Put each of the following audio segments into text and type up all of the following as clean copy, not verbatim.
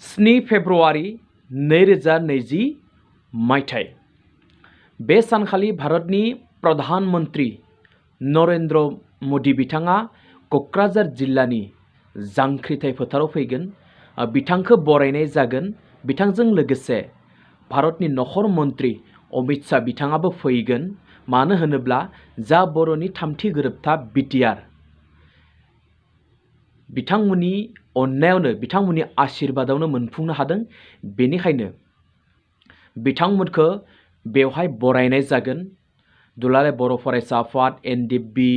7 फेब्रुवारि 2020 मायथाइ बे सानखालि भारतनि प्रधानमन्त्री नरेंद्र मोदी बिथाङा क'क्राझार जिल्लानि जांख्रिथाय फोथाराव फैगोन। बिथांखौ बरायनाय जागोन। बिथांजों लोगोसे भारतनि नखर मन्त्री अमित शाह बिथाङाबो फैगोन। मानो होनोब्ला जा बर'नि थामथि गोरोबथा बिटिआर बिथांमोननि अननायावनो बिथांमोननि आशीर्बादावनो मोनफुंनो हादों। बेनिखायनो बिथांमोनखौ बेवहाय बरायनाय जागोन। दुलाराय बर' फरायसा आफाद एनडिएफबि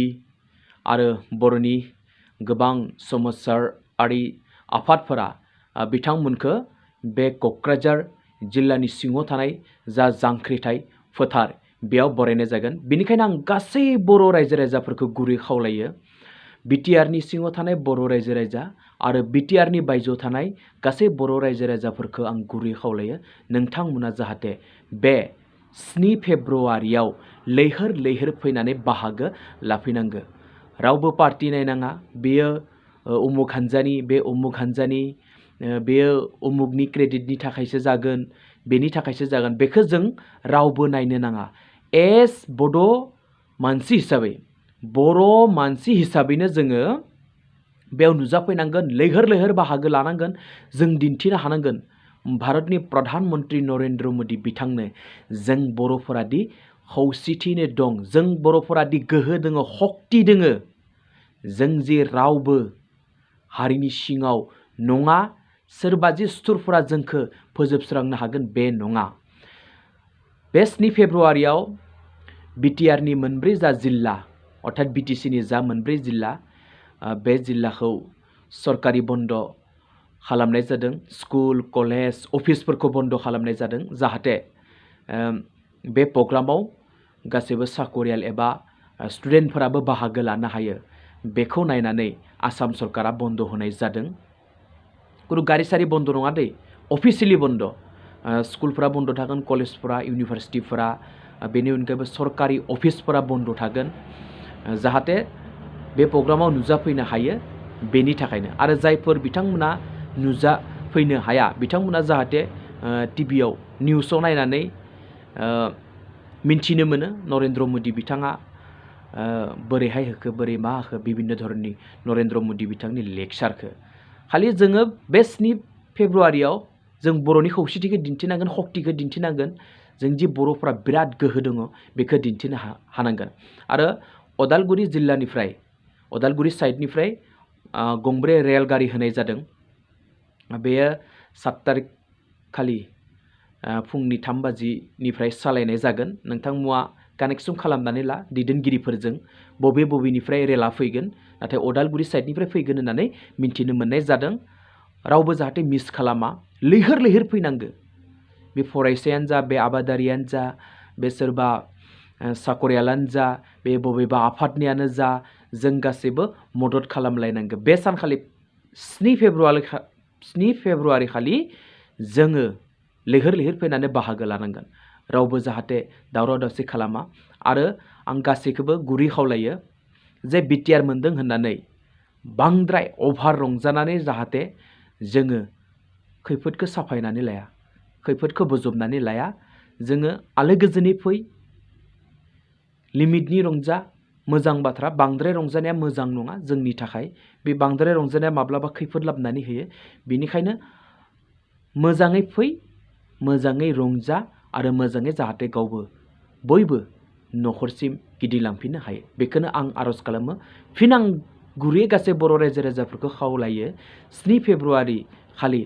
आरो बर'नि गोबां समाजारि आफादफोरा बिथांमोनखौ बे क'क्राझार जिल्लानि सिङाव थानाय जा जांख्रिथाय फोथार बेयाव बरायनाय जागोन। बेनिखायनो आं गासै बर' रायजो राजाफोरखौ गुरै खावलायो, बिटिआरनि सिङाव थानाय बर' रायजो राजा आरो बिटिआरनि बायजोआव थानाय गासै बर' रायजो राजाफोरखौ आं गुरै खावलायो, नोंथांमोना जाहाथे बे 7 फेब्रुवारियाव लैहोर लैहोर फैनानै बाहागो लाफैनांगौ। रावबो पार्टि नायनाङा, बेयो उमुक हान्जानि, बे उमुक हान्जानि, बेयो उमुकनि क्रेडिटनि थाखायसो जागोन, बेनि थाखायसो जागोन, बेखौ जों रावबो नायनो नाङा। एस बड' मानसि हिसाबै, बर' मानसि हिसाबैनो जोङो बेयाव नुजाफैनांगोन, लैहोर लैहोर बाहागो लानांगोन। जों दिन्थिनो हानांगोन भारतनि प्रधानमन्त्री नरेंद्र मोदी बिथांनो जों बर'फोरादि खौसेथिनो दं, जों बर'फोरादि गोहो दङ, शक्ति दङ, जों जे रावबो हारिनि सिङाव नङा, सोरबा जे सुथुरफोरा जोंखौ फोजोबस्रांनो हागोन बे नङा। बे 7 फेब्रुवारियाव बिटिआरनि मोनब्रै जा जिल्ला अर्थात बिटिसिनि जा मोनब्रै जिल्ला, बे जिल्लाखौ सरकारि बन्द खालामनाय जादों। स्कुल, कलेज, अफिसफोरखौ बन्द खालामनाय जादों, जाहाथे बे प्रग्रामाव गासैबो साकरियाल एबा स्टुडेन्टफोराबो बाहागो लानो हायो। बेखौ नायनानै आसाम सरकारा बन्द होनाय जादों। खुनु गारि सारि बन्द नङा दै, अफिसियेलि बन्द। स्कुलफोरा बन्द थागोन, कलेजफोरा, इउनिभार्सिटिफोरा, बेनि अनगायैबो सरकारि अफिसफोरा बन्द थागोन, जाहाथे बे प्रग्रामाव नुजाफैनो हायो। बेनि थाखायनो आरो जायफोर बिथांमोना नुजाफैनो हाया बिथांमोना जाहाथे टिभियाव निउसाव नायनानै मिन्थिनो मोनो नरेंद्र मोदी बिथाङा बोरैहाय होखो, बोरै मा होखो, बिभिन्न धरननि नरेंद्र मोदी बिथांनि लेक्सारखौ। खालि जोङो बे 7 फेब्रुवारियाव जों बर'नि खौसेथिखौ दिन्थिनांगोन, शक्तिखौ दिन्थिनांगोन, जों जि बर'फ्रा बिराद गोहो दङ बेखौ दिन्थिनो हानांगोन। आरो अदालगुरि जिल्लानिफ्राय, अदालगुरि साइडनिफ्राय गंब्रै रेलगारि होनाय जादों। बेयो 7 तारिख खालि फुंनि 3 बाजिनिफ्राय सालायनाय जागोन। नोंथांमोना कानेक्सन खालामनानै ला दैदेनगिरिफोरजों, बबेनिफ्राय रेला फैगोन, नाथाय अदालगुरि साइडनिफ्राय फैगोन होननानै मिन्थिनो मोननाय जादों। रावबो जाहाथे मिस खालामा, लैहोर लैहोर फैनांगौ। बे फरायसायानो जा, बे आबादारियानो जा, बे सोरबा साकरियालानो जा, बे बबेबा आफादनियानो जा, जों गासैबो मदद खालामलायनांगौ। बे सानखालि 7 फेब्रुवारि खालि जोङो लैहोर लैहोर फैनानै बाहागो लानांगोन। रावबो जाहाथे दावराव दावसि खालामा। आरो आं गासैखौबो गुरै खावलायो जे बिटिआर मोनदों होननानै बांद्राय अभार रंजानानै जाहाथे जोङो खैफोदखौ साफायनानै लाया, खैफोदखौ बोजबनानै लाया। जोङो आलो गोजोनै फै, लिमिटनि रंजा, मोजां बाथ्रा। बांद्राय रंजानाया मोजां नङा जोंनि थाखाय। बे बांद्राय रंजानाया माब्लाबा खैफोद लाबोनानै होयो। बेनिखायनो मोजाङै फै, मोजाङै रंजा आरो मोजाङै जाहाथे गावबो बयबो न'खरसिम गिदिंलांफिननो हायो। बेखौनो आं आर'ज खालामो। फिन आं गुरैयै गासै बर' रायजो राजाफोरखौ खावलायो, 7 फेब्रुवारि खालि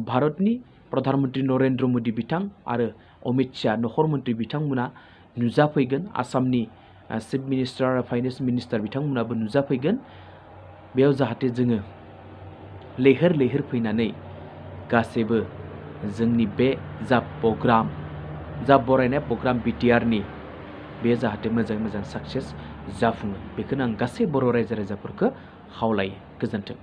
भारतनि प्रधानमन्त्री नरेंद्र मोदी बिथां आरो अमित शाह नखर मन्त्रि बिथांमोना नुजाफैगोन। आसामनि चिफ मिनिस्टार आरो फाइनेन्स मिनिस्टार बिथांमोनाबो नुजाफैगोन। बेयाव जाहाथे जोङो लैहोर लैहोर फैनानै गासैबो जोंनि बे जा प्रग्राम, जा बरायनाय प्रग्राम बिटिआरनि, बे जाहाथे मोजाङै मोजां साक्सेस जाफुङो। बेखौनो आं गासै बर' रायजो राजाफोरखौ खावलायो। गोजोन्थों।